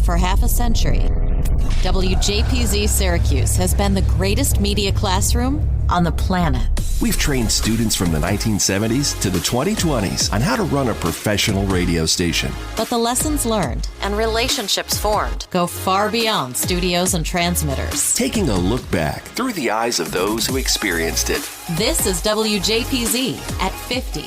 For half a century, WJPZ Syracuse has been the greatest media classroom on the planet. We've trained students from the 1970s to the 2020s on how to run a professional radio station. But the lessons learned and relationships formed go far beyond studios and transmitters. Taking a look back through the eyes of those who experienced it. This is WJPZ at 50.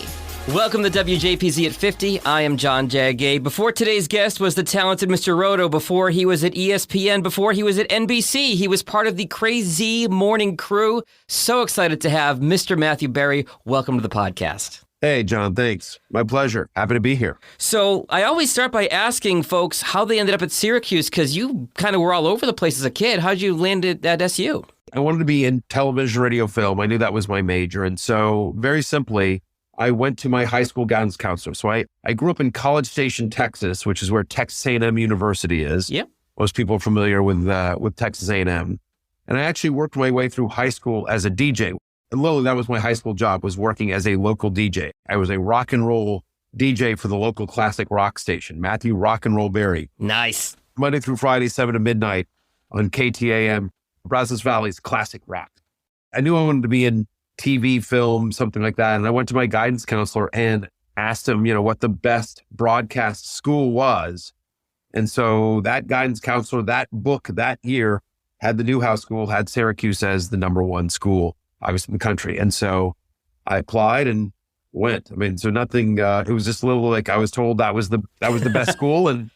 Welcome to WJPZ at 50. I am John Jagay. Before today's guest was the talented Mr. Roto. Before he was at ESPN. Before he was at NBC. He was part of the Cray-Z Morning Crew. So excited to have Mr. Matthew Berry. Welcome to the podcast. Hey, John, thanks. My pleasure. Happy to be here. So I always start by asking folks how they ended up at Syracuse, because you kind of were all over the place as a kid. How'd you land at SU? I wanted to be in television, radio, film. I knew that was my major. And so very simply, I went to my high school guidance counselor. So I grew up in College Station, Texas, which is where Texas A&M University is. Yep. Most people are familiar with Texas A&M. And I actually worked my way through high school as a DJ. And literally, that was my high school job, was working as a local DJ. I was a rock and roll DJ for the local classic rock station, Matthew Rock and Roll Berry. Nice. Monday through Friday, 7 to midnight on KTAM, Brazos Valley's classic rock. I knew I wanted to be in TV, film, something like that. And I went to my guidance counselor and asked him, what the best broadcast school was. And so that guidance counselor, that book that year had the Newhouse School, had Syracuse as the number one school, obviously in the country. And so I applied and went. I mean, so nothing, it was just a little like I was told that was the best school. And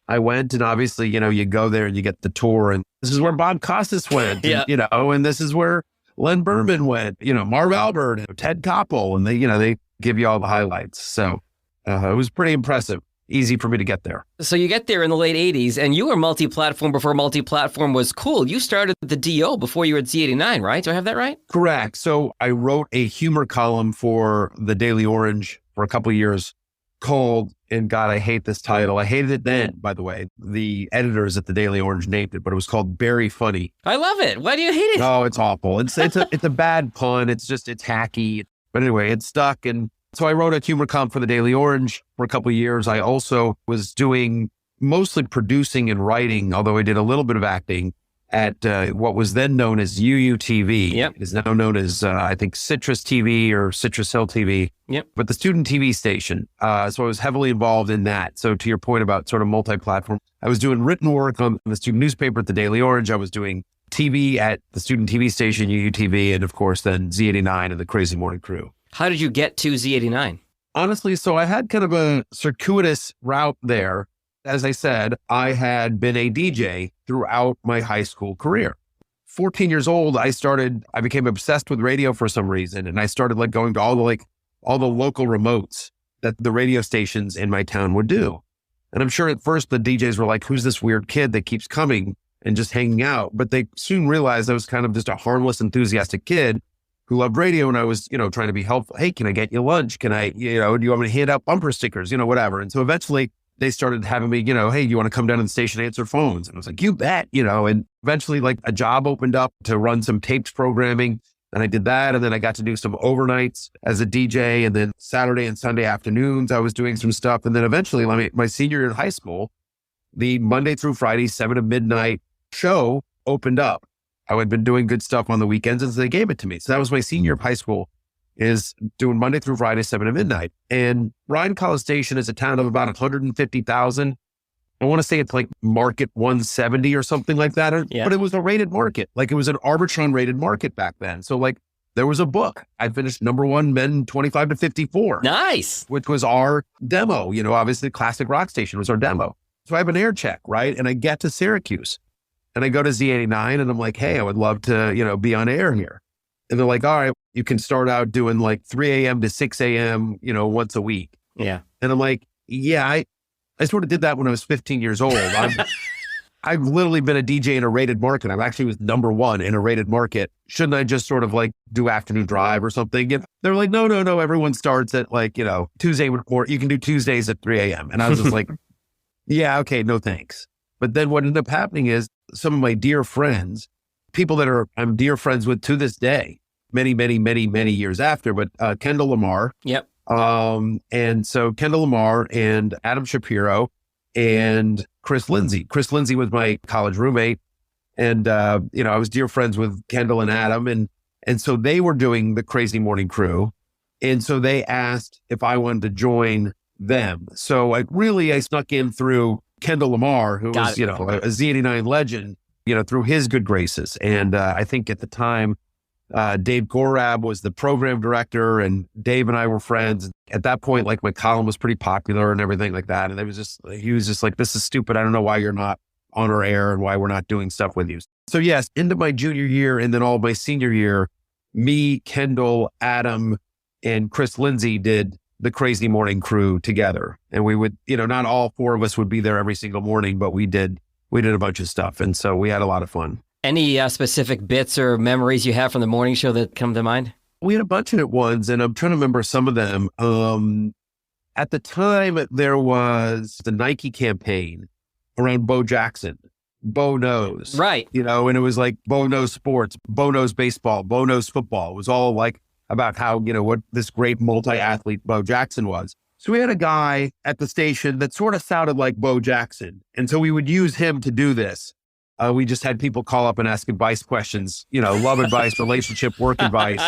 I went, and obviously, you go there and you get the tour, and this is where Bob Costas went, yeah. and, and this is where Len Berman went, Marv Albert, and Ted Koppel, and they give you all the highlights. So it was pretty impressive. Easy for me to get there. So you get there in the late 80s, and you were multi-platform before multi-platform was cool. You started the DO before you were at Z89, right? Do I have that right? Correct. So I wrote a humor column for the Daily Orange for a couple of years called, and God, I hate this title. I hated it then, by the way. The editors at the Daily Orange named it, but it was called Berry Funny. I love it. Why do you hate it? Oh, it's awful. It's a bad pun. It's hacky. But anyway, it stuck. And so I wrote a humor column for the Daily Orange for a couple of years. I also was doing mostly producing and writing, although I did a little bit of acting at what was then known as UUTV. Yep. It is now known as, I think, Citrus TV or Citrus Hill TV. Yep. But the student TV station. So I was heavily involved in that. So to your point about sort of multi-platform, I was doing written work on the student newspaper at the Daily Orange. I was doing TV at the student TV station, UUTV, and of course then Z89 and the Cray-Z Morning Crew. How did you get to Z89? Honestly, so I had kind of a circuitous route there. As I said, I had been a DJ throughout my high school career. 14 years old, I became obsessed with radio for some reason. And I started going to all the local remotes that the radio stations in my town would do. And I'm sure at first the DJs were like, who's this weird kid that keeps coming and just hanging out? But they soon realized I was kind of just a harmless, enthusiastic kid who loved radio. And I was, trying to be helpful. Hey, can I get you lunch? Can I, do you want me to hand out bumper stickers, whatever. And so eventually they started having me, hey, you want to come down to the station and answer phones? And I was like, you bet, and eventually a job opened up to run some taped programming. And I did that. And then I got to do some overnights as a DJ. And then Saturday and Sunday afternoons, I was doing some stuff. And then eventually my senior year in high school, the Monday through Friday, 7 to midnight show opened up. I had been doing good stuff on the weekends, and so they gave it to me. So that was my senior year of high school, is doing Monday through Friday, 7 to midnight. And Bryan College Station is a town of about 150,000. I want to say it's market 170 or something like that. Yeah. But it was a rated market. It was an Arbitron rated market back then. So there was a book. I finished number one men 25 to 54. Nice. Which was our demo. Obviously classic rock station was our demo. So I have an air check, right? And I get to Syracuse and I go to Z89 and I'm like, hey, I would love to, be on air here. And they're like, all right, you can start out doing 3 a.m. to 6 a.m., once a week. Yeah. And I'm like, yeah, I sort of did that when I was 15 years old. I've literally been a DJ in a rated market. I actually was number one in a rated market. Shouldn't I just sort of do afternoon drive or something? And they're like, no. Everyone starts at Tuesday, or you can do Tuesdays at 3 a.m. And I was just like, yeah, okay, no thanks. But then what ended up happening is some of my dear friends, people that I'm dear friends with to this day, many, many, many, many years after, but Kendall Lamar. Yep. And so Kendall Lamar and Adam Shapiro and Chris Lindsay. Chris Lindsay was my college roommate. And, I was dear friends with Kendall and Adam. And so they were doing the Cray-Z Morning Crew. And so they asked if I wanted to join them. So I snuck in through Kendall Lamar, who was, a Z89 legend, through his good graces. And I think at the time, Dave Gorab was the program director, and Dave and I were friends. At that point, like, my column was pretty popular and everything like that. And he was just like, this is stupid. I don't know why you're not on our air and why we're not doing stuff with you. So yes, into my junior year and then all of my senior year, me, Kendall, Adam, and Chris Lindsay did the Cray-Z Morning Crew together. And we would, not all four of us would be there every single morning, but we did a bunch of stuff. And so we had a lot of fun. Any specific bits or memories you have from the morning show that come to mind? We had a bunch of ones, and I'm trying to remember some of them. At the time, there was the Nike campaign around Bo Jackson. Bo knows. Right. And it was like Bo knows sports, Bo knows baseball, Bo knows football. It was all like about how, what this great multi-athlete Bo Jackson was. So we had a guy at the station that sort of sounded like Bo Jackson. And so we would use him to do this. We just had people call up and ask advice questions, love advice, relationship, work advice.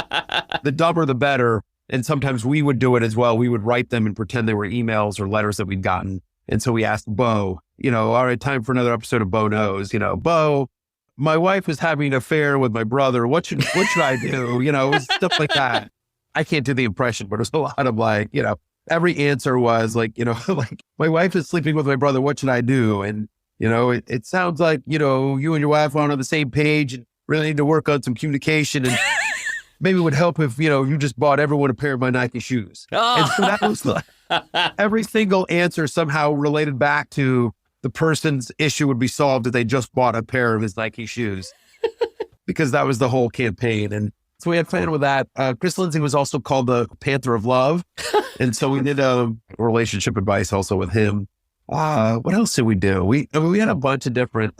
The dumber, the better. And sometimes we would do it as well. We would write them and pretend they were emails or letters that we'd gotten. And so we asked Bo, all right, time for another episode of Bo Knows. Bo, my wife is having an affair with my brother. What should I do? It was stuff like that. I can't do the impression, but it was a lot of like, every answer was like, like, my wife is sleeping with my brother. What should I do? And, it sounds like, you and your wife aren't on the same page and really need to work on some communication. And maybe it would help if, you just bought everyone a pair of my Nike shoes. Oh. And so that was like, every single answer somehow related back to the person's issue would be solved if they just bought a pair of his Nike shoes, because that was the whole campaign. And so we had fun with that. Chris Lindsay was also called the Panther of Love. And so we did relationship advice also with him. What else did we do? We had a bunch of different,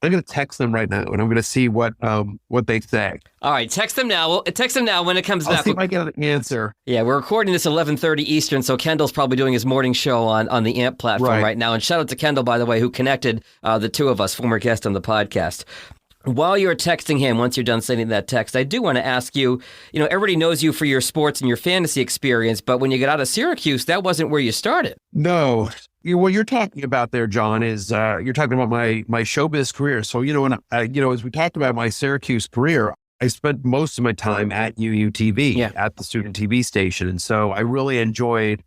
I'm going to text them right now, and I'm going to see what they say. All right, text them now. Well, text them now when it comes back. I'll see if I get an answer. Yeah, we're recording this 11:30 Eastern, so Kendall's probably doing his morning show on the AMP platform right now. And shout out to Kendall, by the way, who connected the two of us, former guest on the podcast. While you're texting him, once you're done sending that text, I do want to ask you, everybody knows you for your sports and your fantasy experience, but when you got out of Syracuse, that wasn't where you started. No. What you're talking about there, John, is you're talking about my showbiz career. So, as we talked about my Syracuse career, I spent most of my time at UUTV, at the student TV station. And so I really enjoyed,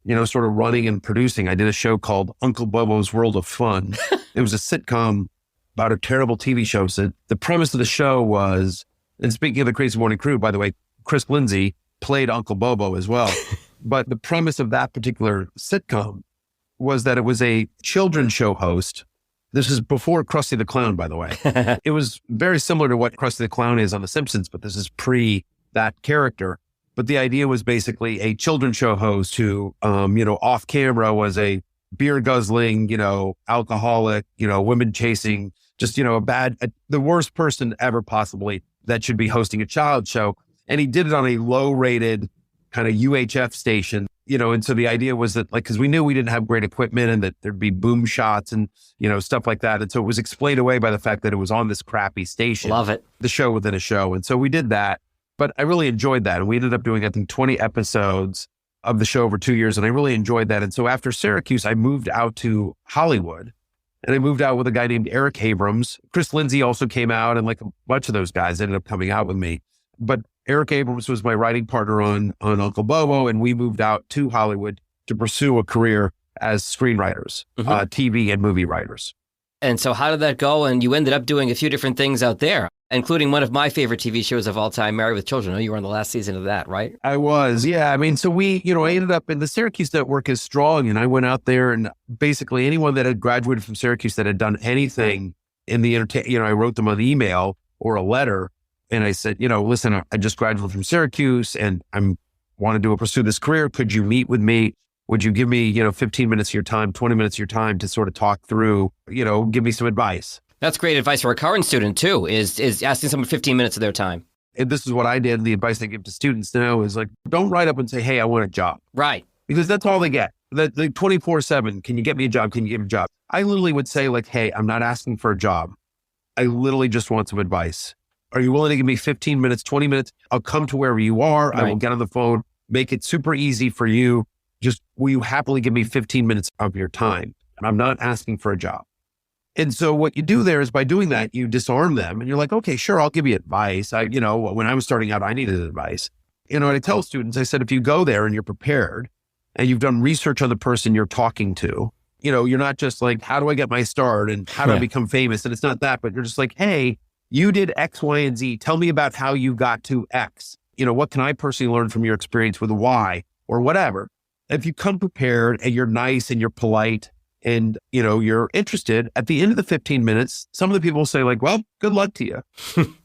sort of running and producing. I did a show called Uncle Bobo's World of Fun. It was a sitcom about a terrible TV show. So the premise of the show was, and speaking of the Cray-Z Morning Crew, by the way, Chris Lindsay played Uncle Bobo as well. But the premise of that particular sitcom was that it was a children's show host. This is before Krusty the Clown, by the way. It was very similar to what Krusty the Clown is on The Simpsons, but this is pre that character. But the idea was basically a children's show host who, off camera was a beer guzzling, alcoholic, women chasing, just, the worst person ever possibly that should be hosting a child show. And he did it on a low rated kind of UHF station, and so the idea was that, like, cause we knew we didn't have great equipment and that there'd be boom shots and, stuff like that. And so it was explained away by the fact that it was on this crappy station. Love it. The show within a show. And so we did that, but I really enjoyed that. And we ended up doing, I think, 20 episodes of the show over 2 years. And I really enjoyed that. And so after Syracuse, I moved out to Hollywood. And I moved out with a guy named Eric Abrams. Chris Lindsay also came out, and like a bunch of those guys ended up coming out with me. But Eric Abrams was my writing partner on Uncle Bobo, and we moved out to Hollywood to pursue a career as screenwriters, TV and movie writers. And so how did that go? And you ended up doing a few different things out there, including one of my favorite TV shows of all time, Married with Children. I know you were on the last season of that, right? I was, yeah. I mean, so we, I ended up in the Syracuse network is strong. And I went out there, and basically anyone that had graduated from Syracuse that had done anything in the I wrote them an email or a letter. And I said, listen, I just graduated from Syracuse and want to pursue this career. Could you meet with me? Would you give me, 15 minutes of your time, 20 minutes of your time to sort of talk through, give me some advice? That's great advice for a current student too, is asking someone 15 minutes of their time. And this is what I did. The advice I give to students now is like, don't write up and say, hey, I want a job. Right. Because that's all they get. the 24/7, can you get me a job? Can you give me a job? I literally would say like, hey, I'm not asking for a job. I literally just want some advice. Are you willing to give me 15 minutes, 20 minutes? I'll come to wherever you are. Right. I will get on the phone, make it super easy for you. Just, will you happily give me 15 minutes of your time? And I'm not asking for a job. And so what you do there is by doing that, you disarm them and you're like, okay, sure, I'll give you advice. When I was starting out, I needed advice. What I tell students, I said, if you go there and you're prepared and you've done research on the person you're talking to, you're not just like, how do I get my start and how do I become famous? And it's not that, but you're just like, hey, you did X, Y, and Z. Tell me about how you got to X. What can I personally learn from your experience with Y or whatever? If you come prepared and you're nice and you're polite and, you're interested, at the end of the 15 minutes, some of the people will say like, well, good luck to you.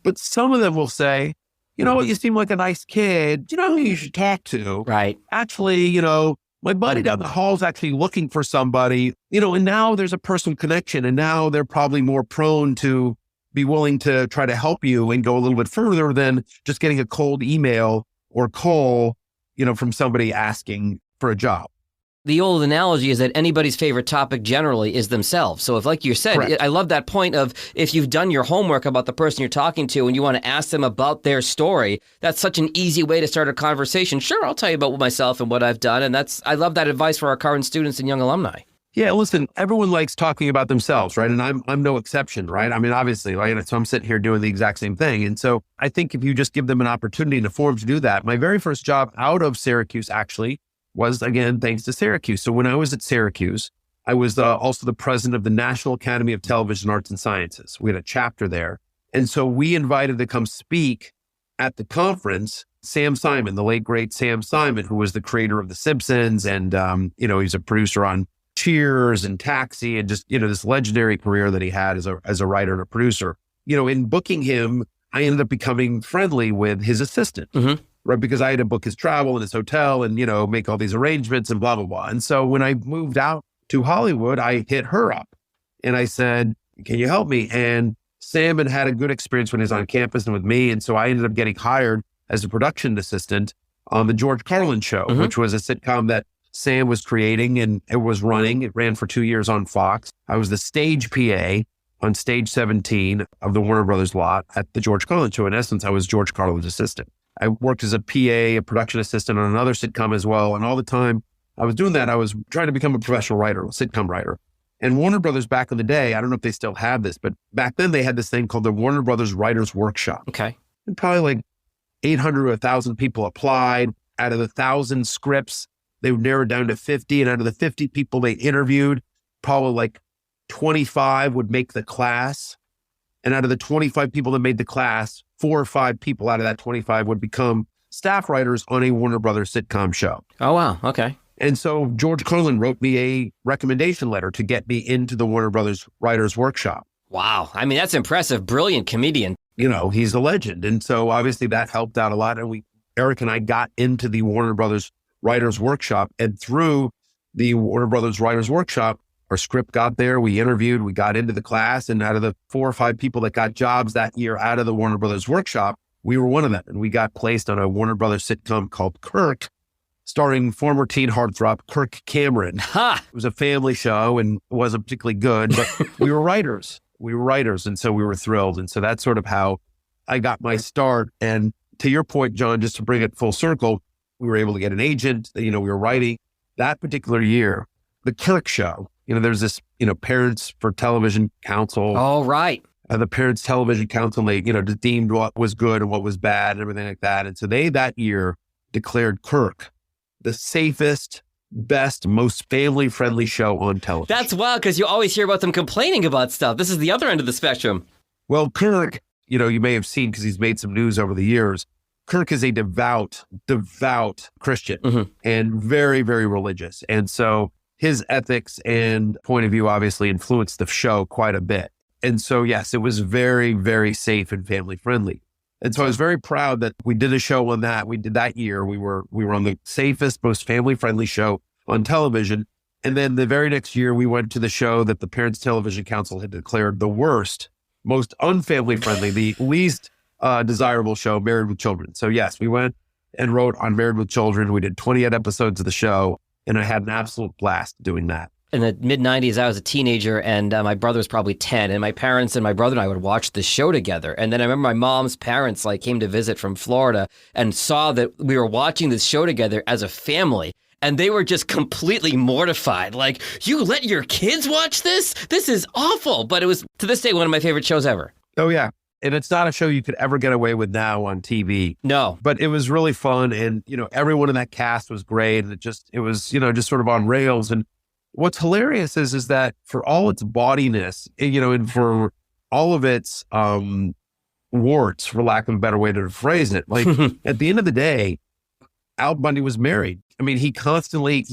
But some of them will say, you know what, you seem like a nice kid. You know who you should talk to? Right. Actually, my buddy down the hall is actually looking for somebody, and now there's a personal connection and now they're probably more prone to be willing to try to help you and go a little bit further than just getting a cold email or call, from somebody asking for a job. The old analogy is that anybody's favorite topic generally is themselves. So if, like you said, Correct. I love that point of if you've done your homework about the person you're talking to and you want to ask them about their story, that's such an easy way to start a conversation. Sure, I'll tell you about myself and what I've done. And I love that advice for our current students and young alumni. Yeah, listen, everyone likes talking about themselves, right? And I'm no exception, right? I mean, obviously, so I'm sitting here doing the exact same thing. And so I think if you just give them an opportunity and a forum to do that, my very first job out of Syracuse actually was, again, thanks to Syracuse. So when I was at Syracuse, I was also the president of the National Academy of Television Arts and Sciences. We had a chapter there. And so we invited to come speak at the conference, Sam Simon, the late, great Sam Simon, who was the creator of The Simpsons. And, he's a producer on Cheers and Taxi and just, this legendary career that he had as a writer and a producer. In booking him, I ended up becoming friendly with his assistant, right? Because I had to book his travel and his hotel and, make all these arrangements and blah, blah, blah. And so when I moved out to Hollywood, I hit her up and I said, can you help me? And Sam had a good experience when he was on campus and with me. And so I ended up getting hired as a production assistant on the George Carlin show, which was a sitcom that Sam was creating and it was running. It ran for 2 years on Fox. I was the stage PA on stage 17 of the Warner Brothers lot at the George Carlin show. In essence, I was George Carlin's assistant. I worked as a PA, a production assistant on another sitcom as well. And all the time I was doing that, I was trying to become a professional writer, a sitcom writer. And Warner Brothers back in the day, I don't know if they still have this, but back then they had this thing called the Warner Brothers Writers Workshop. Okay. And probably like 800 or 1,000 people applied. Out of the 1,000 scripts, they would narrow it down to 50. And out of the 50 people they interviewed, probably like 25 would make the class. And out of the 25 people that made the class, 4 or 5 people out of that 25 would become staff writers on a Warner Brothers sitcom show. Oh, wow. Okay. And so George Carlin wrote me a recommendation letter to get me into the Warner Brothers Writers Workshop. Wow. I mean, that's impressive. Brilliant comedian. He's a legend. And so obviously that helped out a lot. And Eric and I got into the Warner Brothers Writers Workshop. And through the Warner Brothers Writers Workshop, our script got there, we interviewed, we got into the class. And out of the 4 or 5 people that got jobs that year out of the Warner Brothers Workshop, we were one of them. And we got placed on a Warner Brothers sitcom called Kirk, starring former teen heartthrob Kirk Cameron. Ha! It was a family show and it wasn't particularly good, but we were writers. And so we were thrilled. And so that's sort of how I got my start. And to your point, John, just to bring it full circle, we were able to get an agent. We were writing that particular year, the Kirk show. There's this, Parents for Television Council. Oh, right. The Parents Television Council, they, deemed what was good and what was bad and everything like that. And so they, that year, declared Kirk the safest, best, most family-friendly show on television. That's wild because you always hear about them complaining about stuff. This is the other end of the spectrum. Well, Kirk, you may have seen because he's made some news over the years. Kirk is a devout Christian and very, very religious. And so his ethics and point of view obviously influenced the show quite a bit. And so, yes, it was very, very safe and family-friendly. And so I was very proud that we did a show on that. We did that year. We were on the safest, most family-friendly show on television. And then the very next year, we went to the show that the Parents Television Council had declared the worst, most unfamily-friendly, the least desirable show, Married with Children. So yes, we went and wrote on Married with Children. We did 28 episodes of the show. And I had an absolute blast doing that. In the mid-90s, I was a teenager, and my brother was probably 10, and my parents and my brother and I would watch the show together. And then I remember my mom's parents came to visit from Florida and saw that we were watching this show together as a family. And they were just completely mortified. Like, you let your kids watch this? This is awful. But it was, to this day, one of my favorite shows ever. Oh, yeah. And it's not a show you could ever get away with now on TV. No. But it was really fun. And, everyone in that cast was great. And it was, just sort of on rails. And what's hilarious is that for all its bawdiness, and for all of its warts, for lack of a better way to phrase it, like at the end of the day, Al Bundy was married. I mean, he constantly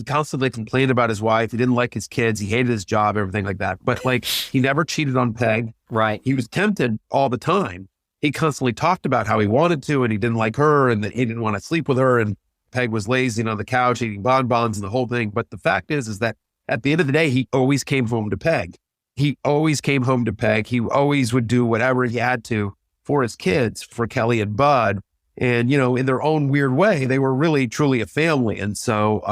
complained about his wife. He didn't like his kids. He hated his job, everything like that. But he never cheated on Peg. Right. He was tempted all the time. He constantly talked about how he wanted to, and he didn't like her, and that he didn't want to sleep with her. And Peg was lazy on the couch, eating bonbons and the whole thing. But the fact is that at the end of the day, he always came home to Peg. He always came home to Peg. He always would do whatever he had to for his kids, for Kelly and Bud. And, in their own weird way, they were really, truly a family. And so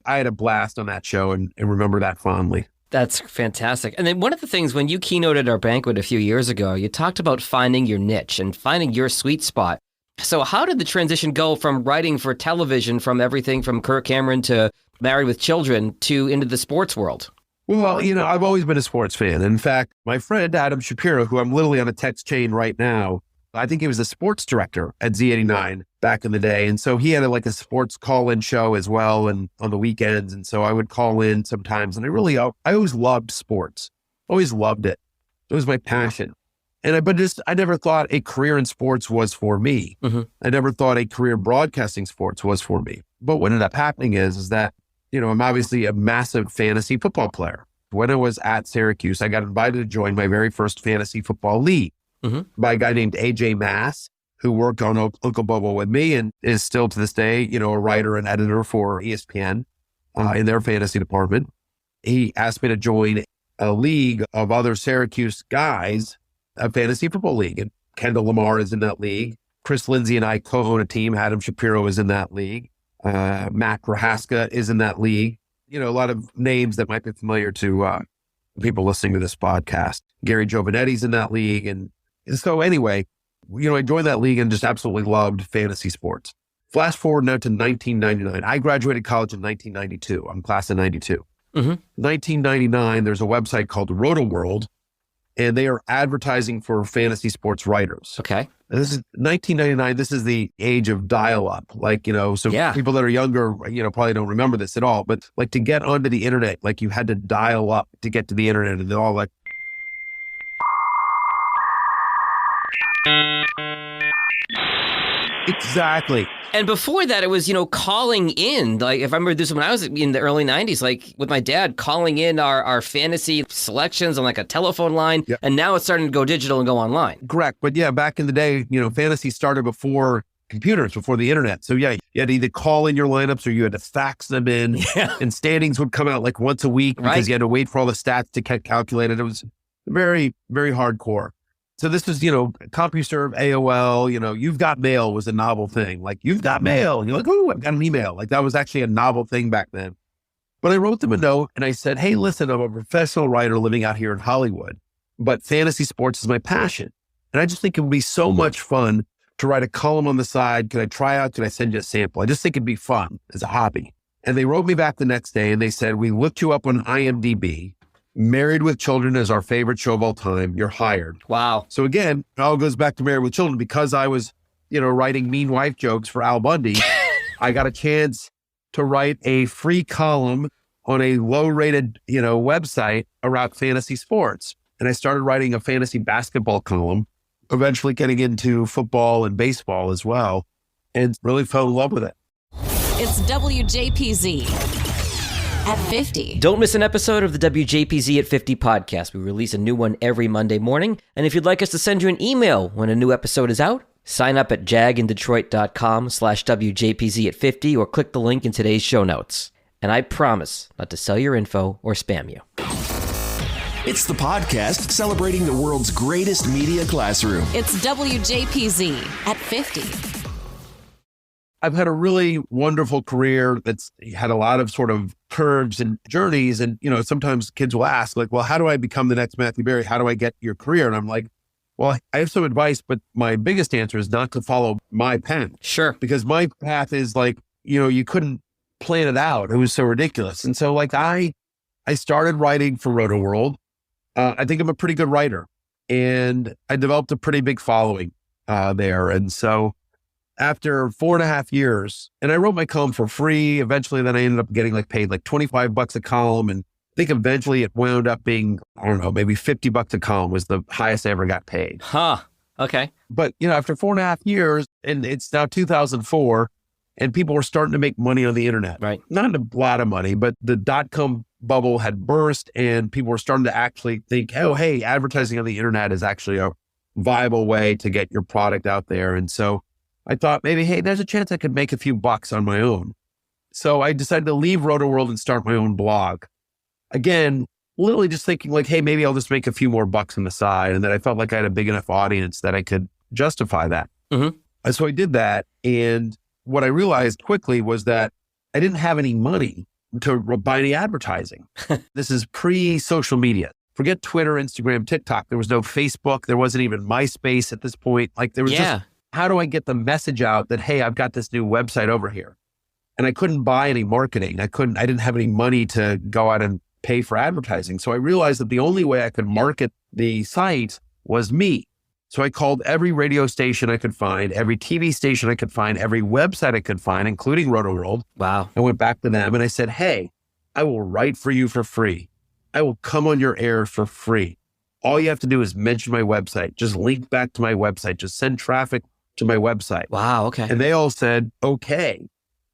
I had a blast on that show and remember that fondly. That's fantastic. And then one of the things when you keynoted our banquet a few years ago, you talked about finding your niche and finding your sweet spot. So how did the transition go from writing for television, from everything from Kirk Cameron to Married with Children to into the sports world? Well, I've always been a sports fan. In fact, my friend Adam Shapiro, who I'm literally on a text chain right now, I think he was a sports director at Z89 back in the day. And so he had a sports call-in show as well, and on the weekends. And so I would call in sometimes. And I always loved sports, always loved it. It was my passion. And I never thought a career in sports was for me. Mm-hmm. I never thought a career broadcasting sports was for me. But what ended up happening is that, I'm obviously a massive fantasy football player. When I was at Syracuse, I got invited to join my very first fantasy football league. Mm-hmm. By a guy named AJ Mass, who worked on Uncle Bobo with me and is still to this day, a writer and editor for ESPN in their fantasy department. He asked me to join a league of other Syracuse guys, a fantasy football league. And Kendall Lamar is in that league. Chris Lindsay and I co-own a team. Adam Shapiro is in that league. Matt Prohaska is in that league. A lot of names that might be familiar to people listening to this podcast. Gary Giovanetti's in that league. And so anyway, I joined that league and just absolutely loved fantasy sports. Flash forward now to 1999. I graduated college in 1992. I'm class of 92. Mm-hmm. 1999, there's a website called Roto World, and they are advertising for fantasy sports writers. Okay. And this is 1999. This is the age of dial-up. People that are younger, probably don't remember this at all. But to get onto the internet, you had to dial up to get to the internet, and they're all Exactly. And before that, it was, calling in. If I remember this when I was in the early 90s, with my dad calling in our fantasy selections on a telephone line. Yep. And now it's starting to go digital and go online. Correct. But yeah, back in the day, fantasy started before computers, before the internet. So yeah, you had to either call in your lineups or you had to fax them in. Yeah. And standings would come out once a week because you had to wait for all the stats to get calculated. It was very, very hardcore. So this is, CompuServe, AOL, You've Got Mail was a novel thing. You've got mail. And you're oh, I've got an email. That was actually a novel thing back then. But I wrote them a note and I said, hey, listen, I'm a professional writer living out here in Hollywood, but fantasy sports is my passion. And I just think it would be so much fun to write a column on the side. Could I try out? Could I send you a sample? I just think it'd be fun as a hobby. And they wrote me back the next day and they said, we looked you up on IMDb. Married with Children is our favorite show of all time. You're hired. Wow. So again, it all goes back to Married with Children because I was, writing mean wife jokes for Al Bundy. I got a chance to write a free column on a low-rated, website around fantasy sports. And I started writing a fantasy basketball column, eventually getting into football and baseball as well, and really fell in love with it. It's WJPZ. At 50. Don't miss an episode of the WJPZ at 50 podcast. We release a new one every Monday morning. And if you'd like us to send you an email when a new episode is out, sign up at jagindetroit.com/WJPZ at 50 or click the link in today's show notes. And I promise not to sell your info or spam you. It's the podcast celebrating the world's greatest media classroom. It's WJPZ at 50. I've had a really wonderful career that's had a lot of sort of curves and journeys. And, sometimes kids will ask like, well, how do I become the next Matthew Berry? How do I get your career? And I'm like, well, I have some advice, but my biggest answer is not to follow my pen. Sure. Because my path is like, you couldn't plan it out. It was so ridiculous. And so like I started writing for Roto World. I think I'm a pretty good writer, and I developed a pretty big following there. And so after 4.5 years, and I wrote my column for free. Eventually, then I ended up getting paid like $25 a column. And I think eventually it wound up being, I don't know, maybe $50 a column was the highest I ever got paid. Huh. Okay. But, after 4.5 years, and it's now 2004, and people were starting to make money on the internet. Right. Not a lot of money, but the .com bubble had burst, and people were starting to actually think, oh, hey, advertising on the internet is actually a viable way to get your product out there. And so I thought maybe, hey, there's a chance I could make a few bucks on my own. So I decided to leave Roto World and start my own blog. Again, literally just thinking like, hey, maybe I'll just make a few more bucks on the side. And then I felt like I had a big enough audience that I could justify that. Mm-hmm. And so I did that. And what I realized quickly was that I didn't have any money to buy any advertising. This is pre-social media. Forget Twitter, Instagram, TikTok. There was no Facebook. There wasn't even MySpace at this point. Like there was just, how do I get the message out that, hey, I've got this new website over here? And I couldn't buy any marketing. I didn't have any money to go out and pay for advertising. So I realized that the only way I could market the site was me. So I called every radio station I could find, every TV station I could find, every website I could find, including Roto World. Wow. I went back to them and I said, hey, I will write for you for free. I will come on your air for free. All you have to do is mention my website. Just link back to my website. Just send traffic to my website. Wow. Okay. And they all said, okay.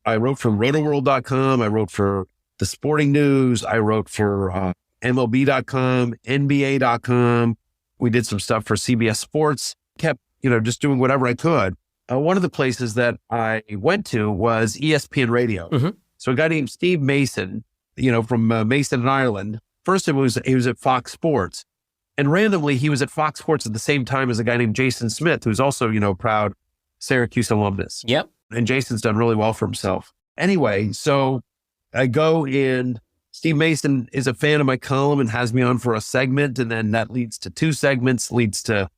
I wrote for rotoworld.com. I wrote for the Sporting News. I wrote for MLB.com, NBA.com. We did some stuff for CBS Sports, kept, just doing whatever I could. One of the places that I went to was ESPN Radio. Mm-hmm. So a guy named Steve Mason, from Mason in Ireland. First, he was at Fox Sports. And randomly, he was at Fox Sports at the same time as a guy named Jason Smith, who's also, proud Syracuse alumnus. Yep. And Jason's done really well for himself. Anyway, so I go in. Steve Mason is a fan of my column and has me on for a segment. And then that leads to 2 segments, leads to,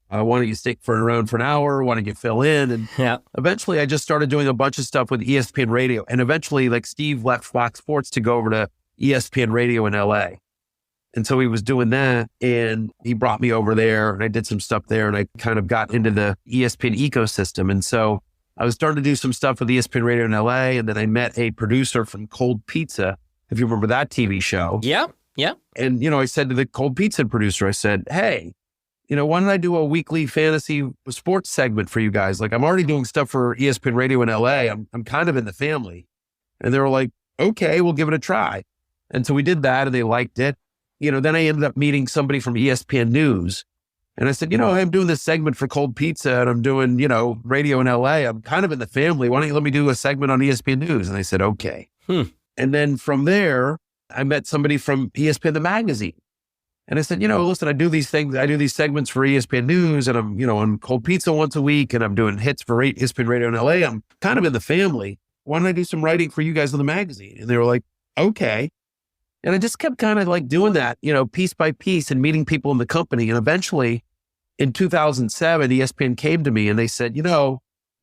why don't you stick around for an hour? Why don't you fill in? And eventually I just started doing a bunch of stuff with ESPN Radio. And eventually Steve left Fox Sports to go over to ESPN Radio in LA. And so he was doing that and he brought me over there and I did some stuff there and I kind of got into the ESPN ecosystem. And so I was starting to do some stuff with ESPN Radio in LA. And then I met a producer from Cold Pizza, if you remember that TV show. Yeah. Yeah. And, I said to the Cold Pizza producer, I said, hey, why don't I do a weekly fantasy sports segment for you guys? Like I'm already doing stuff for ESPN Radio in LA. I'm kind of in the family. And they were like, okay, we'll give it a try. And so we did that and they liked it. Then I ended up meeting somebody from ESPN News. And I said, I'm doing this segment for Cold Pizza and I'm doing, radio in LA. I'm kind of in the family. Why don't you let me do a segment on ESPN News? And they said, okay. And then from there, I met somebody from ESPN, the magazine. And I said, listen, I do these segments for ESPN News and I'm, on Cold Pizza once a week and I'm doing hits for ESPN Radio in LA. I'm kind of in the family. Why don't I do some writing for you guys on the magazine? And they were like, okay. And I just kept kind of doing that, piece by piece and meeting people in the company. And eventually in 2007, ESPN came to me and they said,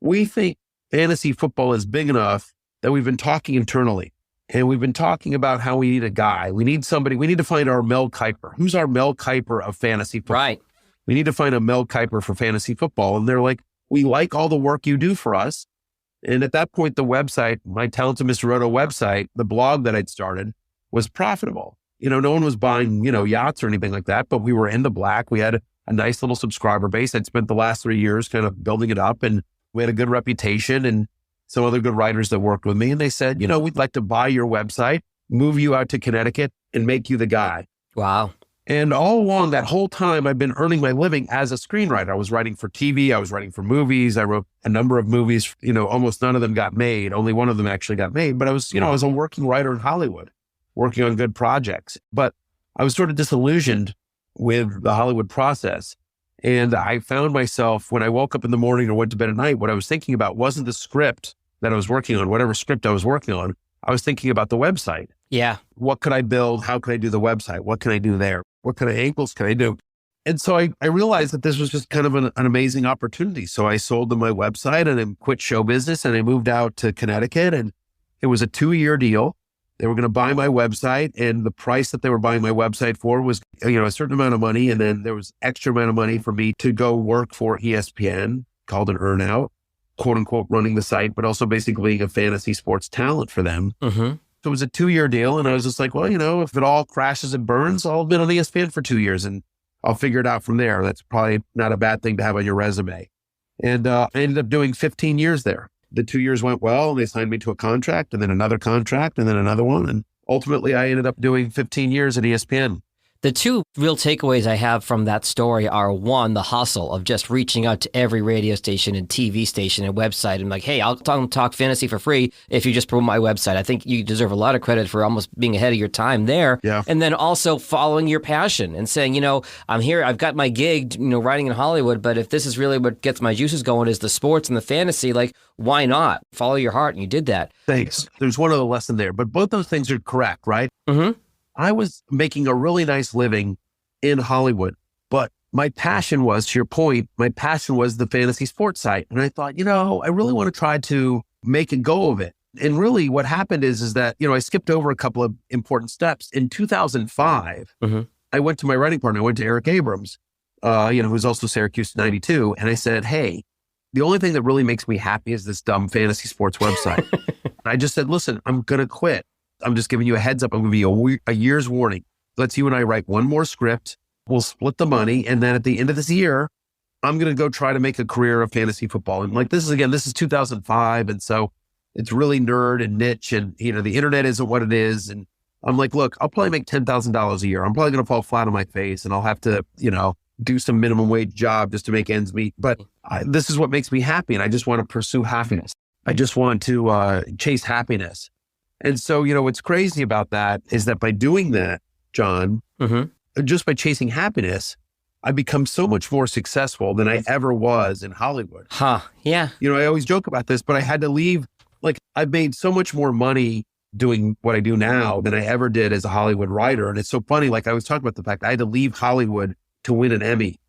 we think fantasy football is big enough that we've been talking internally. And we've been talking about how we need a guy. We need to find our Mel Kiper. Who's our Mel Kiper of fantasy football? Right. We need to find a Mel Kiper for fantasy football. And they're like, we like all the work you do for us. And at that point, the website, my Talented Mr. Roto website, the blog that I'd started was profitable. No one was buying, yachts or anything like that, but we were in the black. We had a nice little subscriber base. I'd spent the last 3 years kind of building it up and we had a good reputation and some other good writers that worked with me. And they said, we'd like to buy your website, move you out to Connecticut and make you the guy. Wow. And all along that whole time, I've been earning my living as a screenwriter. I was writing for TV. I was writing for movies. I wrote a number of movies, almost none of them got made. Only one of them actually got made. But I was, I was a working writer in Hollywood, working on good projects. But I was sort of disillusioned with the Hollywood process. And I found myself, when I woke up in the morning or went to bed at night, what I was thinking about wasn't the script that I was working on, whatever script I was working on, I was thinking about the website. Yeah. What could I build? How can I do the website? What can I do there? What kind of angles can I do? And so I realized that this was just kind of an amazing opportunity. So I sold them my website and then quit show business, and I moved out to Connecticut, and it was a 2-year deal. They were going to buy my website, and the price that they were buying my website for was, a certain amount of money. And then there was extra amount of money for me to go work for ESPN, called an earnout, quote unquote, running the site, but also basically being a fantasy sports talent for them. Mm-hmm. So it was a 2-year deal. And I was just like, well, if it all crashes and burns, I'll have been on ESPN for 2 years and I'll figure it out from there. That's probably not a bad thing to have on your resume. And I ended up doing 15 years there. The 2 years went well, and they signed me to a contract, and then another contract, and then another one. And ultimately, I ended up doing 15 years at ESPN. The two real takeaways I have from that story are, one, the hustle of just reaching out to every radio station and TV station and website and like, hey, I'll talk fantasy for free if you just promote my website. I think you deserve a lot of credit for almost being ahead of your time there. Yeah. And then also following your passion and saying, I'm here, I've got my gig, writing in Hollywood, but if this is really what gets my juices going is the sports and the fantasy, like, why not? Follow your heart. And you did that. Thanks. There's one other lesson there, but both those things are correct, right? Mm-hmm. I was making a really nice living in Hollywood, but my passion was, to your point, the fantasy sports site. And I thought, I really want to try to make a go of it. And really what happened is that, I skipped over a couple of important steps. In 2005, mm-hmm. I went to my writing partner. I went to Eric Abrams, who's also Syracuse 92. And I said, hey, the only thing that really makes me happy is this dumb fantasy sports website. I just said, listen, I'm going to quit. I'm just giving you a heads up. I'm going to give you a year's warning. Let's you and I write one more script. We'll split the money. And then at the end of this year, I'm going to go try to make a career of fantasy football. And this is 2005. And so it's really nerd and niche, and, the internet isn't what it is. And I'm like, look, I'll probably make $10,000 a year. I'm probably going to fall flat on my face, and I'll have to, do some minimum wage job just to make ends meet. But this is what makes me happy. And I just want to pursue happiness. I just want to chase happiness. And so, what's crazy about that is that by doing that, John, mm-hmm. just by chasing happiness, I become so much more successful than I ever was in Hollywood. Huh. Yeah. I always joke about this, but I had to leave. I've made so much more money doing what I do now than I ever did as a Hollywood writer. And it's so funny. I was talking about the fact I had to leave Hollywood to win an Emmy.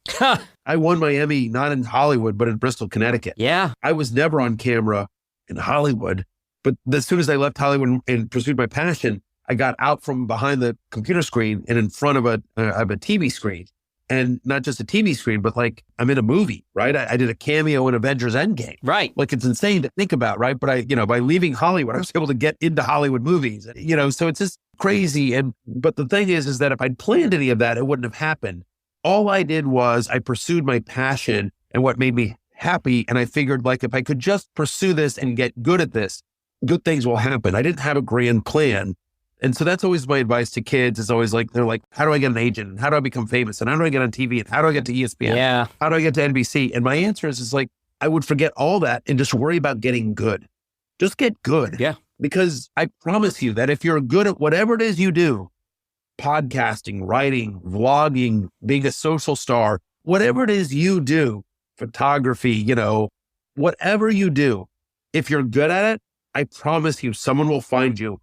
I won my Emmy, not in Hollywood, but in Bristol, Connecticut. Yeah. I was never on camera in Hollywood. But as soon as I left Hollywood and pursued my passion, I got out from behind the computer screen and in front of a TV screen. And not just a TV screen, but I'm in a movie, right? I did a cameo in Avengers Endgame. Right. It's insane to think about, right? But by leaving Hollywood, I was able to get into Hollywood movies, so it's just crazy. But the thing is that if I'd planned any of that, it wouldn't have happened. All I did was I pursued my passion and what made me happy. And I figured if I could just pursue this and get good at this, good things will happen. I didn't have a grand plan. And so that's always my advice to kids, is always they're like, how do I get an agent? And how do I become famous? And how do I get on TV? And how do I get to ESPN? Yeah. How do I get to NBC? And my answer is I would forget all that and just worry about getting good. Just get good. Yeah. Because I promise you that if you're good at whatever it is you do, podcasting, writing, vlogging, being a social star, whatever it is you do, photography, whatever you do, if you're good at it, I promise you someone will find you,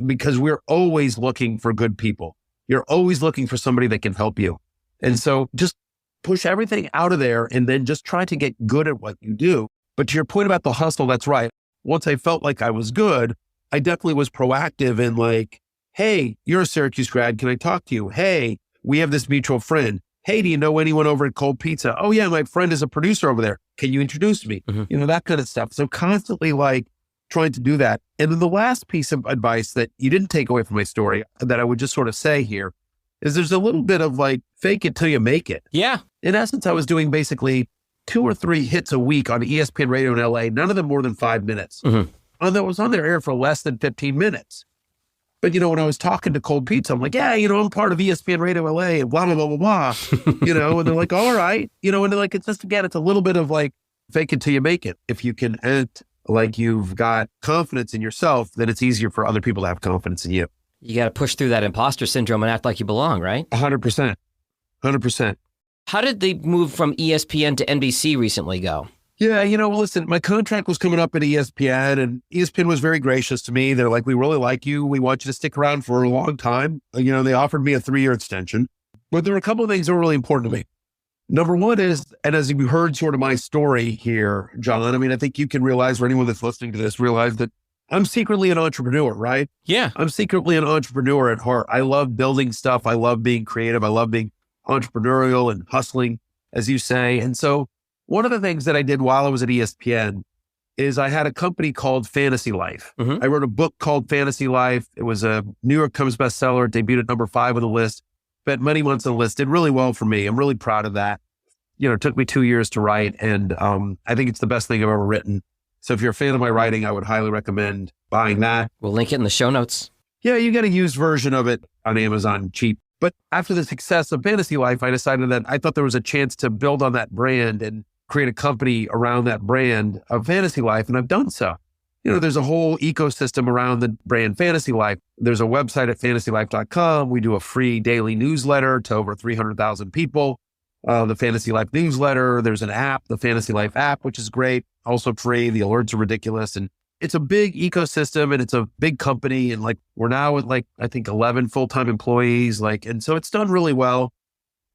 because we're always looking for good people. You're always looking for somebody that can help you. And so just push everything out of there and then just try to get good at what you do. But to your point about the hustle, that's right. Once I felt like I was good, I definitely was proactive in hey, you're a Syracuse grad. Can I talk to you? Hey, we have this mutual friend. Hey, do you know anyone over at Cold Pizza? Oh yeah, my friend is a producer over there. Can you introduce me? Mm-hmm. That kind of stuff. So constantly trying to do that. And then the last piece of advice that you didn't take away from my story that I would just sort of say here is there's a little bit of fake it till you make it. Yeah. In essence, I was doing basically 2 or 3 hits a week on ESPN radio in LA, none of them more than 5 minutes. Mm-hmm. And that was on their air for less than 15 minutes. But, when I was talking to Cold Pizza, I'm like, yeah, I'm part of ESPN Radio LA and blah, blah, blah, blah, blah. And they're like, all right. And they're like, it's just, again, it's a little bit of fake it till you make it. If you can act like you've got confidence in yourself, then it's easier for other people to have confidence in you. You got to push through that imposter syndrome and act like you belong, right? 100%. 100%. How did the move from ESPN to NBC recently go? Yeah, listen, my contract was coming up at ESPN, and ESPN was very gracious to me. They're like, we really like you. We want you to stick around for a long time. They offered me a 3-year extension. But there were a couple of things that were really important to me. Number one is, and as you heard sort of my story here, John, I think you can realize, or anyone that's listening to this, realize that I'm secretly an entrepreneur, right? Yeah. I'm secretly an entrepreneur at heart. I love building stuff. I love being creative. I love being entrepreneurial and hustling, as you say. And so one of the things that I did while I was at ESPN is I had a company called Fantasy Life. I wrote a book called Fantasy Life. It was a New York Times bestseller. It debuted at number 5 on the list. Spent many months on the list. Did really well for me. I'm really proud of that. It took me 2 years to write, and I think it's the best thing I've ever written. So if you're a fan of my writing, I would highly recommend buying that. We'll link it in the show notes. Yeah, you get a used version of it on Amazon cheap. But after the success of Fantasy Life, I decided that I thought there was a chance to build on that brand and create a company around that brand of Fantasy Life, and I've done so. There's a whole ecosystem around the brand Fantasy Life. There's a website at fantasylife.com. We do a free daily newsletter to over 300,000 people. The Fantasy Life newsletter. There's an app, the Fantasy Life app, which is great. Also free. The alerts are ridiculous. And it's a big ecosystem, and it's a big company. And we're now at I think 11 full-time employees. And so it's done really well.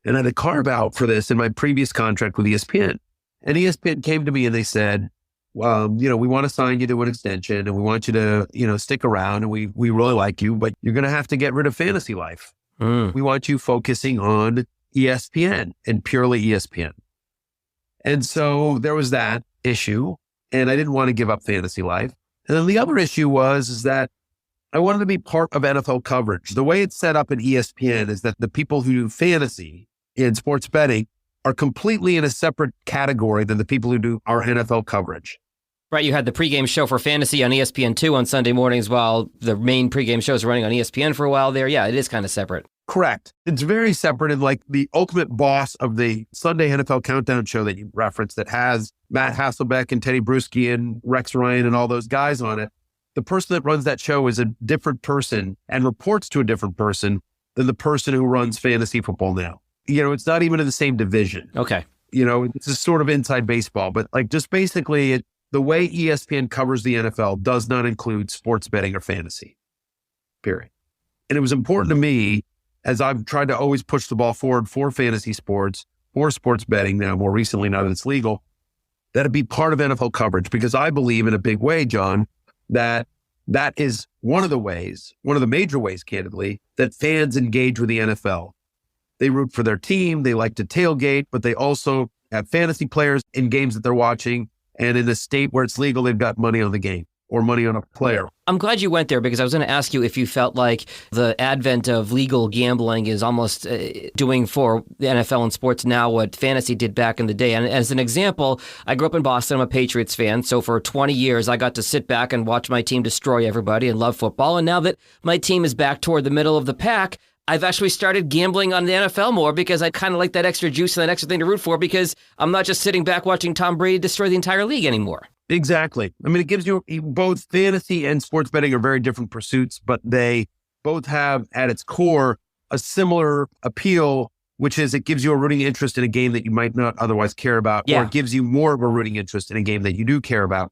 And I had a carve out for this in my previous contract with ESPN. And ESPN came to me and they said, we want to sign you to an extension, and we want you to, stick around, and we really like you, but you're going to have to get rid of Fantasy Life. We want you focusing on ESPN and purely ESPN. And so there was that issue, and I didn't want to give up Fantasy Life. And then the other issue is that I wanted to be part of NFL coverage. The way it's set up at ESPN is that the people who do fantasy in sports betting are completely in a separate category than the people who do our NFL coverage. Right. You had the pregame show for fantasy on ESPN2 on Sunday mornings, while the main pregame shows were running on ESPN for a while there. Yeah, it is kind of separate. Correct. It's very separate. And the ultimate boss of the Sunday NFL Countdown show that you referenced, that has Matt Hasselbeck and Teddy Bruschi and Rex Ryan and all those guys on it, the person that runs that show is a different person and reports to a different person than the person who runs fantasy football now. It's not even in the same division. Okay. It's a sort of inside baseball, but just basically the way ESPN covers the NFL does not include sports betting or fantasy, period. And it was important to me, as I've tried to always push the ball forward for fantasy sports, for sports betting now, more recently, now that it's legal, that it be part of NFL coverage, because I believe in a big way, John, that is one of the major ways, candidly, that fans engage with the NFL. They root for their team. They like to tailgate, but they also have fantasy players in games that they're watching. And in a state where it's legal, they've got money on the game or money on a player. I'm glad you went there, because I was going to ask you if you felt like the advent of legal gambling is almost doing for the NFL and sports now what fantasy did back in the day. And as an example, I grew up in Boston. I'm a Patriots fan. So for 20 years, I got to sit back and watch my team destroy everybody and love football. And now that my team is back toward the middle of the pack, I've actually started gambling on the NFL more, because I kind of like that extra juice and that extra thing to root for, because I'm not just sitting back watching Tom Brady destroy the entire league anymore. Exactly. It gives you both fantasy and sports betting are very different pursuits, but they both have at its core a similar appeal, which is it gives you a rooting interest in a game that you might not otherwise care about, or it gives you more of a rooting interest in a game that you do care about.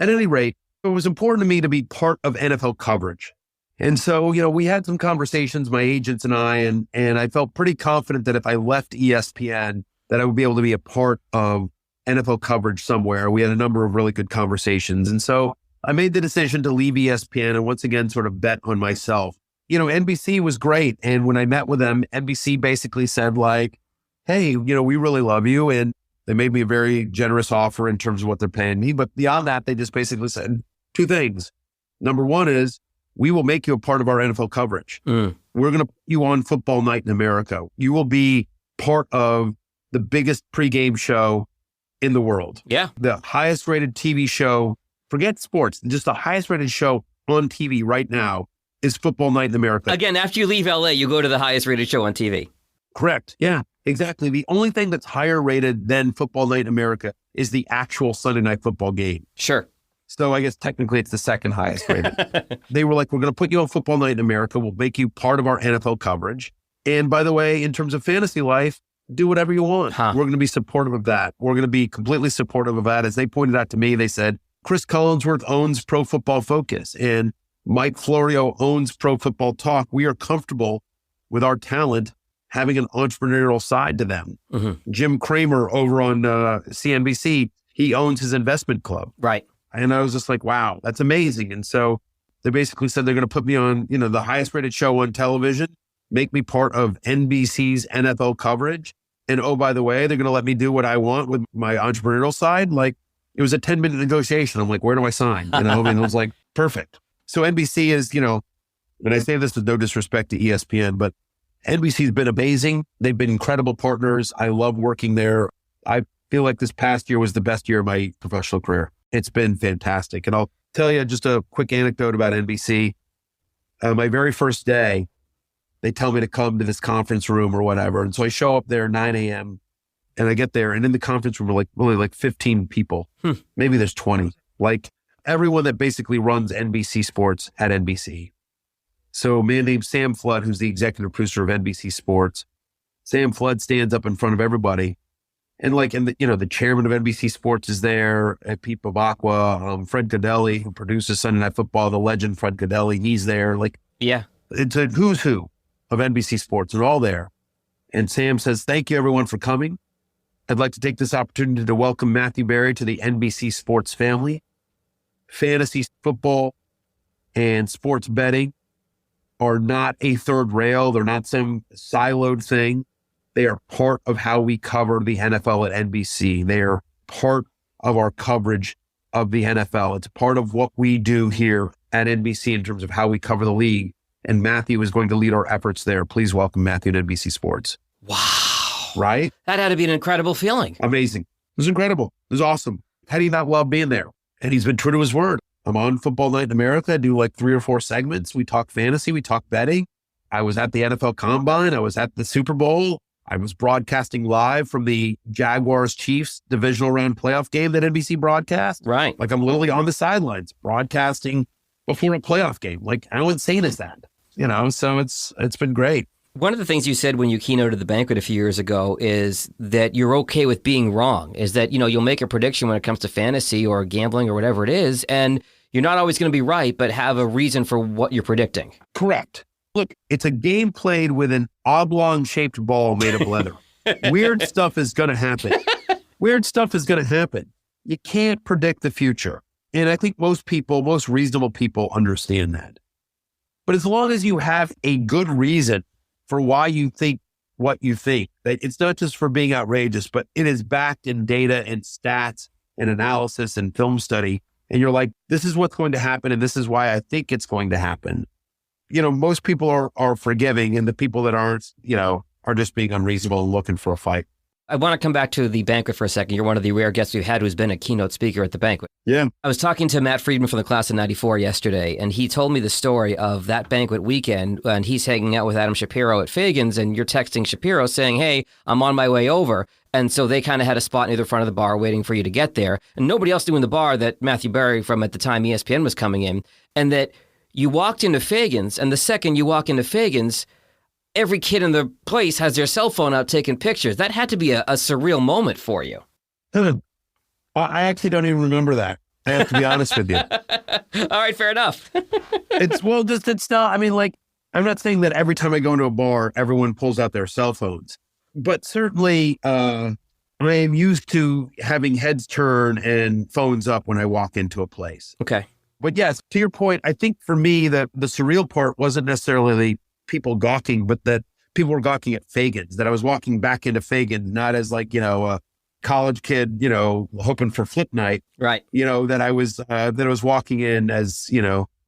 At any rate, it was important to me to be part of NFL coverage. And so, we had some conversations, my agents and I, and I felt pretty confident that if I left ESPN, that I would be able to be a part of NFL coverage somewhere. We had a number of really good conversations. And so I made the decision to leave ESPN and once again sort of bet on myself. NBC was great. And when I met with them, NBC basically said hey, we really love you. And they made me a very generous offer in terms of what they're paying me. But beyond that, they just basically said 2 things. Number one is, we will make you a part of our NFL coverage. We're going to put you on Football Night in America. You will be part of the biggest pregame show in the world. Yeah. The highest rated TV show, forget sports, just the highest rated show on TV right now is Football Night in America. Again, after you leave LA, you go to the highest rated show on TV. Correct. Yeah, exactly. The only thing that's higher rated than Football Night in America is the actual Sunday Night Football game. Sure. So I guess technically it's the second highest rated. They were like, we're going to put you on Football Night in America. We'll make you part of our NFL coverage. And by the way, in terms of Fantasy Life, do whatever you want. Huh. We're going to be supportive of that. We're going to be completely supportive of that. As they pointed out to me, they said, Chris Collinsworth owns Pro Football Focus and Mike Florio owns Pro Football Talk. We are comfortable with our talent having an entrepreneurial side to them. Mm-hmm. Jim Cramer over on CNBC, he owns his investment club. Right. And I was just like, wow, that's amazing. And so they basically said they're going to put me on, the highest rated show on television, make me part of NBC's NFL coverage. And oh, by the way, they're going to let me do what I want with my entrepreneurial side. Like, it was a 10-minute negotiation. I'm like, where do I sign? And it was like, perfect. So NBC is, and I say this with no disrespect to ESPN, but NBC's been amazing. They've been incredible partners. I love working there. I feel like this past year was the best year of my professional career. It's been fantastic. And I'll tell you just a quick anecdote about NBC. My very first day, they tell me to come to this conference room or whatever. And so I show up there at 9 a.m. and I get there, and in the conference room are really 15 people. Maybe there's 20. Like everyone that basically runs NBC Sports at NBC. So a man named Sam Flood, who's the executive producer of NBC Sports, Sam Flood stands up in front of everybody. And the chairman of NBC Sports is there, Pete Bavacqua, Fred Godelli, who produces Sunday Night Football, the legend Fred Godelli, he's there. Yeah. It's a who's who of NBC Sports. They're all there. And Sam says, thank you everyone for coming. I'd like to take this opportunity to welcome Matthew Berry to the NBC Sports family. Fantasy football and sports betting are not a third rail. They're not some siloed thing. They are part of how we cover the NFL at NBC. They are part of our coverage of the NFL. It's part of what we do here at NBC in terms of how we cover the league. And Matthew is going to lead our efforts there. Please welcome Matthew to NBC Sports. Wow. Right? That had to be an incredible feeling. Amazing. It was incredible. It was awesome. How do you not love being there? And he's been true to his word. I'm on Football Night in America. I do 3 or 4 segments. We talk fantasy. We talk betting. I was at the NFL Combine. I was at the Super Bowl. I was broadcasting live from the Jaguars-Chiefs divisional round playoff game that NBC broadcast. Right. I'm literally on the sidelines broadcasting before a playoff game. How insane is that? So it's been great. One of the things you said when you keynoted the banquet a few years ago is that you're okay with being wrong, is that, you'll make a prediction when it comes to fantasy or gambling or whatever it is, and you're not always going to be right, but have a reason for what you're predicting. Correct. Look, it's a game played with an oblong-shaped ball made of leather. Weird stuff is going to happen. Weird stuff is going to happen. You can't predict the future. And I think most reasonable people understand that. But as long as you have a good reason for why you think what you think, that it's not just for being outrageous, but it is backed in data and stats and analysis and film study. And you're like, this is what's going to happen. And this is why I think it's going to happen. Most people are forgiving, and the people that aren't, are just being unreasonable and looking for a fight. I want to come back to the banquet for a second. You're one of the rare guests we've had who's been a keynote speaker at the banquet. Yeah. I was talking to Matt Friedman from the class of 94 yesterday, and he told me the story of that banquet weekend, and he's hanging out with Adam Shapiro at Fagan's, and you're texting Shapiro saying, hey, I'm on my way over. And so they kind of had a spot near the front of the bar waiting for you to get there. And nobody else knew in the bar that Matthew Berry from at the time ESPN was coming in, and that you walked into Fagan's, and the second you walk into Fagan's, every kid in the place has their cell phone out taking pictures. That had to be a surreal moment for you. I actually don't even remember that. I have to be honest with you. All right, fair enough. It's not, I'm not saying that every time I go into a bar, everyone pulls out their cell phones, but certainly I am used to having heads turn and phones up when I walk into a place. Okay. But yes, to your point, I think for me that the surreal part wasn't necessarily the people gawking, but that people were gawking at Fagan's, that I was walking back into Fagan's, not as a college kid, hoping for flip night. Right. That I was walking in as,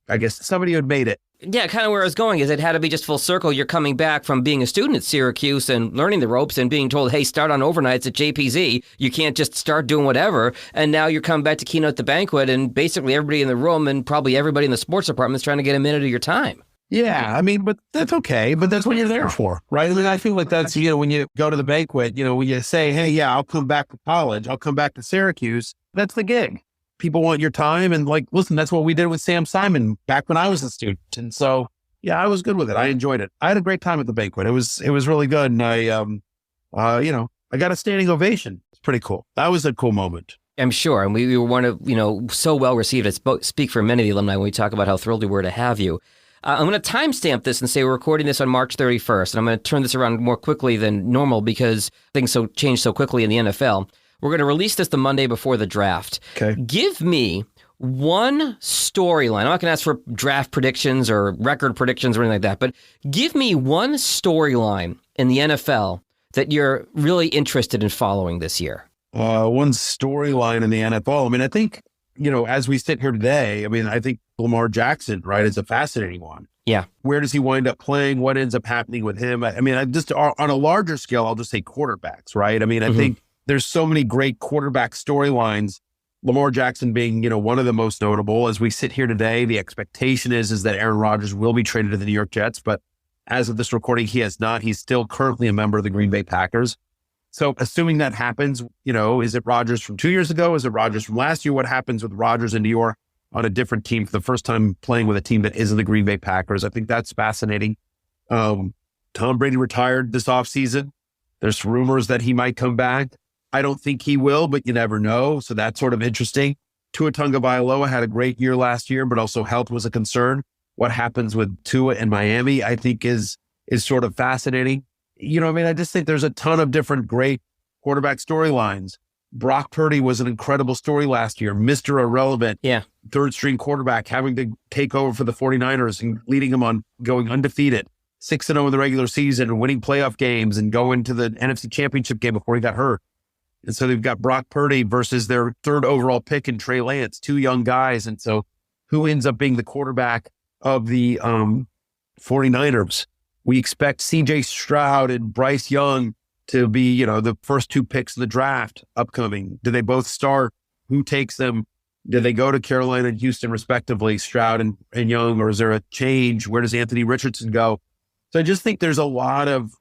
I guess somebody who had made it. Yeah, kind of where I was going is it had to be just full circle. You're coming back from being a student at Syracuse and learning the ropes and being told, hey, start on overnights at JPZ. You can't just start doing whatever. And now you're coming back to keynote the banquet, and basically everybody in the room and probably everybody in the sports department is trying to get a minute of your time. Yeah, but that's okay. But that's what you're there for, right? I feel like that's, when you go to the banquet, when you say, hey, yeah, I'll come back to college. I'll come back to Syracuse. That's the gig. People want your time. And listen, that's what we did with Sam Simon back when I was a student. And so, yeah, I was good with it. I enjoyed it. I had a great time at the banquet. It was really good. And I got a standing ovation. It's pretty cool. That was a cool moment. I'm sure. And we were one of, so well received. I speak for many of the alumni when we talk about how thrilled we were to have you. I'm going to timestamp this and say we're recording this on March 31st. And I'm going to turn this around more quickly than normal because things change so quickly in the NFL. We're going to release this the Monday before the draft. Okay. Give me one storyline. I'm not going to ask for draft predictions or record predictions or anything like that, but give me one storyline in the NFL that you're really interested in following this year. One storyline in the NFL. I mean, I think, as we sit here today, I think Lamar Jackson, right, is a fascinating one. Yeah. Where does he wind up playing? What ends up happening with him? I just on a larger scale, I'll just say quarterbacks, right? I think there's so many great quarterback storylines, Lamar Jackson being, one of the most notable. As we sit here today, the expectation is that Aaron Rodgers will be traded to the New York Jets, but as of this recording, he has not. He's still currently a member of the Green Bay Packers. So assuming that happens, is it Rodgers from 2 years ago? Is it Rodgers from last year? What happens with Rodgers in New York on a different team for the first time playing with a team that isn't the Green Bay Packers? I think that's fascinating. Tom Brady retired this offseason. There's rumors that he might come back. I don't think he will, but you never know. So that's sort of interesting. Tua Tagovailoa had a great year last year, but also health was a concern. What happens with Tua in Miami, I think is sort of fascinating. I just think there's a ton of different great quarterback storylines. Brock Purdy was an incredible story last year. Mr. Irrelevant, third string quarterback, having to take over for the 49ers and leading them on going undefeated, 6-0 in the regular season and winning playoff games and going to the NFC Championship game before he got hurt. And so they've got Brock Purdy versus their third overall pick in Trey Lance, two young guys. And so who ends up being the quarterback of the 49ers? We expect CJ Stroud and Bryce Young to be, the first two picks in the draft upcoming. Do they both start? Who takes them? Do they go to Carolina and Houston respectively, Stroud and Young, or is there a change? Where does Anthony Richardson go? So I just think there's a lot of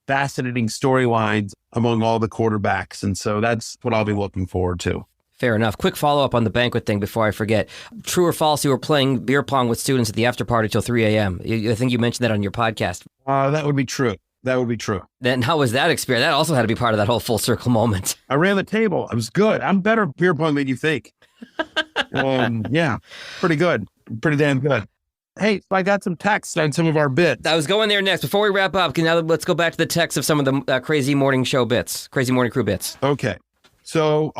fascinating storylines among all the quarterbacks. And so that's what I'll be looking forward to. Fair enough. Quick follow-up on the banquet thing before I forget. True or false, you were playing beer pong with students at the after party till 3 a.m. I think you mentioned that on your podcast. That would be true. That would be true. Then how was that experience? That also had to be part of that whole full circle moment. I ran the table. It was good. I'm better at beer pong than you think. Yeah, pretty good. Pretty damn good. Hey, I got some text on some of our bits. I was going there next. Before we wrap up, now let's go back to the text of some of the Cray-Z Morning Show bits, Cray-Z Morning Crew bits. Okay. So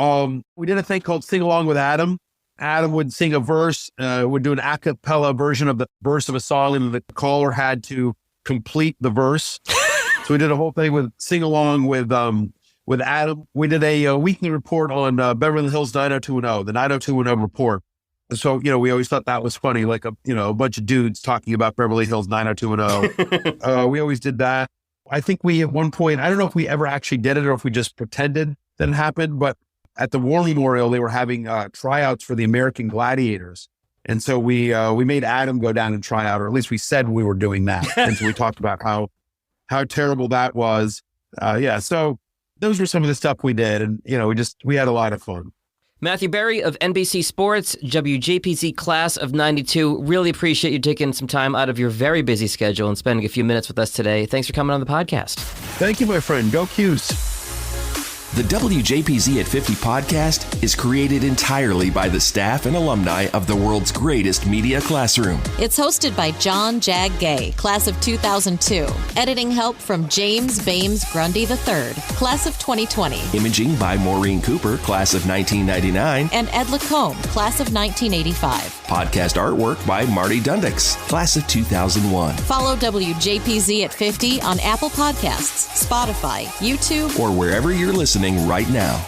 we did a thing called Sing Along with Adam. Adam would sing a verse, would do an a cappella version of the verse of a song, and the caller had to complete the verse. So we did a whole thing with Sing Along with Adam. We did a weekly report on Beverly Hills 90210, the 90210 report. So, we always thought that was funny, like a bunch of dudes talking about Beverly Hills 90210. We always did that. I think we at one point, I don't know if we ever actually did it or if we just pretended that it happened, but at the War Memorial, they were having tryouts for the American Gladiators. And so we made Adam go down and try out, or at least we said we were doing that. And so we talked about how terrible that was. So those were some of the stuff we did. And, we had a lot of fun. Matthew Berry of NBC Sports, WJPZ class of 92. Really appreciate you taking some time out of your very busy schedule and spending a few minutes with us today. Thanks for coming on the podcast. Thank you, my friend. Go Qs. The WJPZ at 50 podcast is created entirely by the staff and alumni of the world's greatest media classroom. It's hosted by John Jag Gay, class of 2002. Editing help from James Bames Grundy III, class of 2020. Imaging by Maureen Cooper, class of 1999. And Ed Lacombe, class of 1985. Podcast artwork by Marty Dundix, class of 2001. Follow WJPZ at 50 on Apple Podcasts, Spotify, YouTube, or wherever you're listening right now.